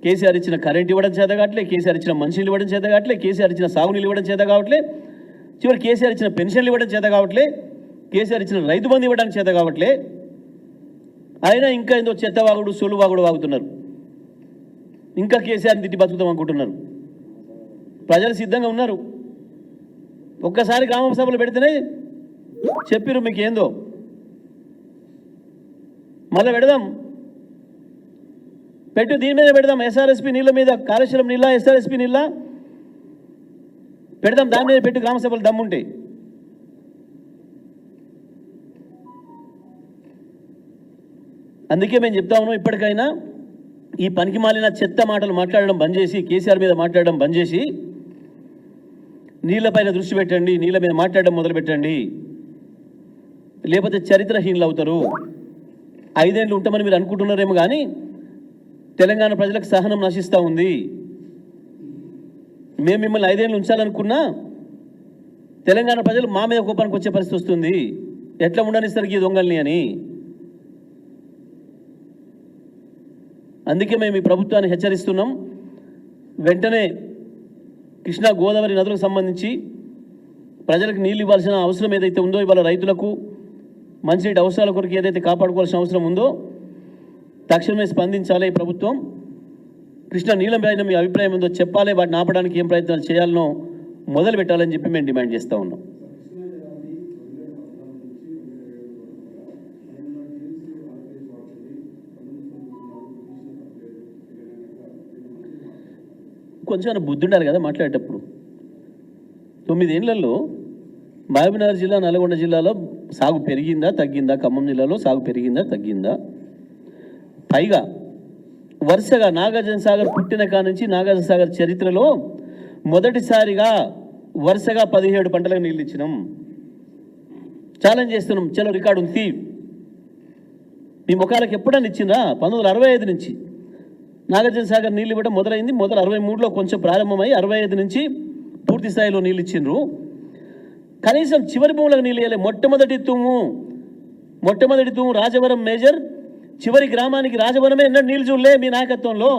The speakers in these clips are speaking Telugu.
కేసీఆర్ ఇచ్చిన కరెంట్ ఇవ్వడం చేత కావట్లే, కేసీఆర్ ఇచ్చిన మంచినీళ్ళు ఇవ్వడం చేత కావట్లే, కేసీఆర్ ఇచ్చిన సాగునీళ్ళు ఇవ్వడం చేత కావట్లే, చివరి కేసీఆర్ ఇచ్చిన పెన్షన్లు ఇవ్వడం చేత కావట్లే, కేసీఆర్ ఇచ్చిన రైతు బంధు ఇవ్వడానికి చేత కావట్లే. అయినా ఇంకా ఏదో చెత్తవాగుడు సొలువాగుడు వాగుతున్నారు. ఇంకా కేసీఆర్ని తిట్టి బతుకుతాం అనుకుంటున్నారు. ప్రజలు సిద్ధంగా ఉన్నారు. ఒక్కసారి గ్రామ సభలు పెడితేనే చెప్పిరు మీకు ఏందో. మళ్ళీ పెడదాం, పెట్టు, దీని మీద పెడదాం. ఎస్ఆర్ఎస్పి నీళ్ళ మీద, కాళేశ్వరం నీళ్ళ, ఎస్ఆర్ఎస్పి నీళ్ళ పెడదాం. దాని మీద పెట్టు, గ్రామ సభలు దమ్ముంటే. అందుకే మేము చెప్తా ఉన్నాం, ఇప్పటికైనా ఈ పనికి మాలిన చెత్త మాటలు మాట్లాడడం బంద్ చేసి, కేసీఆర్ మీద మాట్లాడడం బంద్ చేసి నీళ్ళపైన దృష్టి పెట్టండి, నీళ్ళ మీద మాట్లాడడం మొదలు పెట్టండి. లేకపోతే చరిత్రహీనులు అవుతారు. 5 ఏళ్ళు ఉంటామని మీరు అనుకుంటున్నారేమో, కానీ తెలంగాణ ప్రజలకు సహనం నశిస్తూ ఉంది. మేము మిమ్మల్ని 5 ఏళ్ళు ఉంచాలనుకున్నా తెలంగాణ ప్రజలు మా మీద కోపానికి వచ్చే పరిస్థితి వస్తుంది. ఎట్లా ఉండనిస్తారు ఈ దొంగల్ని అని. అందుకే మేము ఈ ప్రభుత్వాన్ని హెచ్చరిస్తున్నాం. వెంటనే కృష్ణా గోదావరి నదులకు సంబంధించి ప్రజలకు నీళ్ళు ఇవ్వాల్సిన అవసరం ఏదైతే ఉందో, ఇవాళ రైతులకు మంచినీటి అవసరాల కొరకు ఏదైతే కాపాడుకోవాల్సిన అవసరం ఉందో తక్షణమే స్పందించాలి ఈ ప్రభుత్వం. కృష్ణా నీళ్ళ పైన మీ అభిప్రాయం ఉందో చెప్పాలి. వాటిని ఆపడానికి ఏం ప్రయత్నాలు చేయాలనో మొదలు పెట్టాలని చెప్పి మేము డిమాండ్ చేస్తూ ఉన్నాం. కొంచెం బుద్ధి ఉండాలి కదా మాట్లాడేటప్పుడు. 9 ఏళ్లలో మహబూబ్నగర్ జిల్లా, నల్గొండ జిల్లాలో సాగు పెరిగిందా తగ్గిందా? ఖమ్మం జిల్లాలో సాగు పెరిగిందా తగ్గిందా? పైగా వరుసగా నాగార్జున సాగర్ పుట్టిన కానుంచి నాగార్జున సాగర్ చరిత్రలో మొదటిసారిగా వరుసగా 17 పంటలకు నీళ్ళు ఇచ్చినాం. ఛాలెంజ్ చేస్తున్నాం, చలో రికార్డు ఉంది. మీ ముఖాలకు ఎప్పుడన్నా ఇచ్చిందా? 1965 నుంచి నాగార్జున సాగర్ నీళ్ళు ఇవ్వడం మొదలైంది. 63లో కొంచెం ప్రారంభమై 65 నుంచి పూర్తి స్థాయిలో నీళ్ళు ఇచ్చిండ్రు. కనీసం చివరి భూములకు నీళ్ళు ఇవ్వలే. మొట్టమొదటి తూము రాజవరం మేజర్, చివరి గ్రామానికి రాజవరమే ఎన్నడూ నీళ్ళు చూడలే మీ నాయకత్వంలో.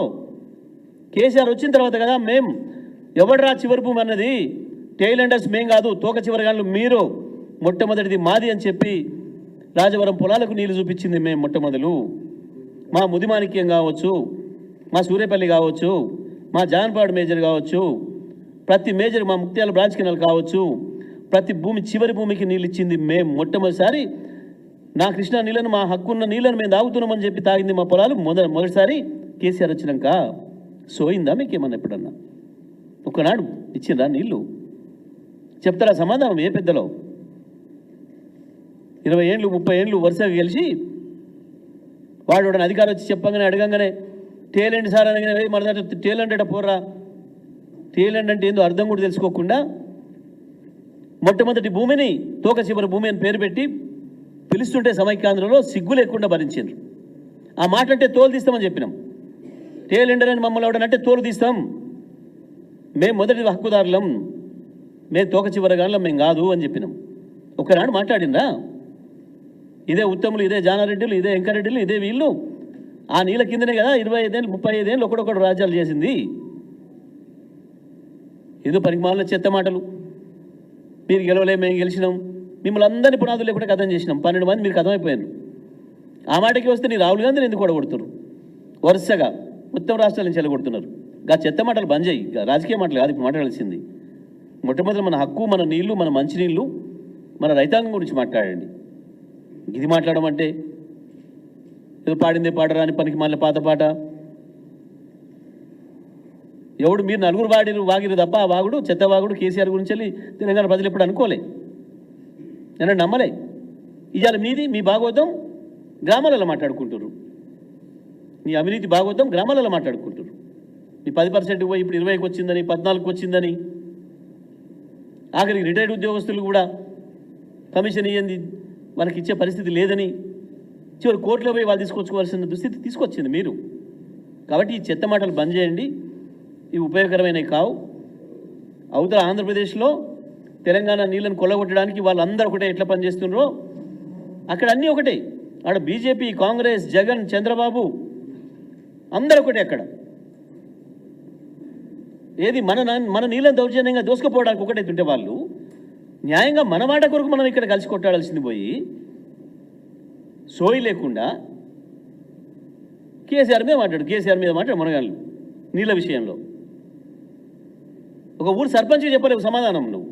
కేసీఆర్ వచ్చిన తర్వాత కదా మేము ఎవడరా చివరి భూమి అన్నది, టెయిల్ ఎండర్స్ మేం కాదు, తోక చివరి గాళ్ళు మీరు, మొట్టమొదటిది మాది అని చెప్పి రాజవరం పొలాలకు నీళ్లు చూపించింది మేము మొట్టమొదలు. మా ముదిమాణిక్యం కావచ్చు, మా సూర్యపల్లి కావచ్చు, మా జాన్పాడు మేజర్ కావచ్చు, ప్రతి మేజర్, మా ముక్త్యాల బ్రాంచ్ కెనాల్ కావచ్చు, ప్రతి భూమి చివరి భూమికి నీళ్ళు ఇచ్చింది మేము మొట్టమొదటిసారి. నా కృష్ణా నీళ్ళను, మా హక్కున్న నీళ్ళను మేము తాగుతున్నామని చెప్పి తాగింది మా పొలాలు మొదటిసారి కేసీఆర్ వచ్చినాక. సోయిందా మీకేమన్నా ఎప్పుడన్నా? ఒకనాడు ఇచ్చిందా నీళ్ళు? చెప్తారా సమాధానం? ఏ పెద్దలో 20 ఏళ్ళు 30 ఏళ్ళు వరుసగా గెలిచి వాడు అధికారం వచ్చి చెప్పగానే అడగంగానే టేలెంట్ సార్ అనగానే మన టేలెంట్ అట పోర్రా, టేలెంట్ అంటే ఏందో అర్థం కూడా తెలుసుకోకుండా మొట్టమొదటి భూమిని తోక చివరి భూమి అని పేరు పెట్టి పిలుస్తుంటే సమైక్యాంధ్రలో సిగ్గు లేకుండా భరించారు. ఆ మాట అంటే తోలు తీస్తామని చెప్పినాం. టేలెండర్ అని మమ్మల్ని ఎవడనంటే తోలు తీస్తాం, మేము మొదటి హక్కుదారులం, మేము తోక చివరగాళ్ళం మేము కాదు అని చెప్పినాం. ఒకనాడు మాట్లాడిందా? ఇదే ఉత్తములు, ఇదే జానారెడ్డిలు, ఇదే వెంకరెడ్డిలు, ఇదే వీళ్ళు ఆ నీళ్ళ కిందనే కదా 25 ఏళ్ళు 35 ఏళ్ళు ఒకడొకడు రాజ్యాలు చేసింది. ఏదో పనికిమాలిన చెత్త మాటలు. మీరు గెలవలే, మేము గెలిచినాం, మిమ్మల్ని అందరినీ పునాదులు లేకుండా కథం చేసినాం. 12 మంది మీరు కథమైపోయారు. ఆ మాటకి వస్తే నీ రాహుల్ గాంధీని ఎందుకు కొడగొడుతున్నారు? వరుసగా మొత్తం రాష్ట్రాల నుంచి వెళ్ళగొడుతున్నారు. గా చెత్త మాటలు బంద్ చేయి. రాజకీయ మాటలు కాదు ఇప్పుడు మాట్లాడాల్సింది. మొట్టమొదటి మన హక్కు, మన నీళ్లు, మన మంచినీళ్ళు, మన రైతాంగం గురించి మాట్లాడండి. ఇది మాట్లాడడం అంటే ఏదో పాడిందే పాడరా అని పనికి మళ్ళీ పాత పాట. ఎవడు మీరు నలుగురు వాగిరు తప్ప ఆ వాగుడు, చెత్త వాగుడు కేసీఆర్ గురించి వెళ్ళి తెలంగాణ ప్రజలు ఎప్పుడు అనుకోలే, నేను నమ్మలే. ఇవాళ మీది, మీ భాగవతం గ్రామాలలో మాట్లాడుకుంటారు. మీ అవినీతి భాగవతం గ్రామాలలో మాట్లాడుకుంటారు. మీ 10% పోయి ఇప్పుడు 20కి వచ్చిందని, 14కి వచ్చిందని, ఆఖరికి రిటైర్డ్ ఉద్యోగస్తులు కూడా కమిషన్ ఇయ్యంది వాళ్ళకి ఇచ్చే పరిస్థితి లేదని చివరి కోర్టులో పోయి వాళ్ళు తీసుకొచ్చుకోవాల్సిన దుస్థితి తీసుకొచ్చింది మీరు. కాబట్టి ఈ చెత్త మాటలు బంద్ చేయండి. ఇవి ఉపయోగకరమైనవి కావు. అవతల ఆంధ్రప్రదేశ్లో తెలంగాణ నీళ్ళను కొల్లగొట్టడానికి వాళ్ళందరూ ఒకటే ఎట్లా పనిచేస్తున్నారో అక్కడ అన్నీ ఒకటే. ఆడ బీజేపీ, కాంగ్రెస్, జగన్, చంద్రబాబు అందరూ ఒకటి అక్కడ. ఏది మన నీళ్ళని దౌర్జన్యంగా దోసుకుపోవడానికి ఒకటైతుంటే వాళ్ళు న్యాయంగా మన మాట కొరకు మనం ఇక్కడ కలిసి కొట్టాడాల్సింది పోయి సోయి లేకుండా కేసీఆర్ మీద మాట్లాడు మునగాళ్ళు నీళ్ళ విషయంలో. ఒక ఊరు సర్పంచ్కి చెప్పలేవు సమాధానం నువ్వు.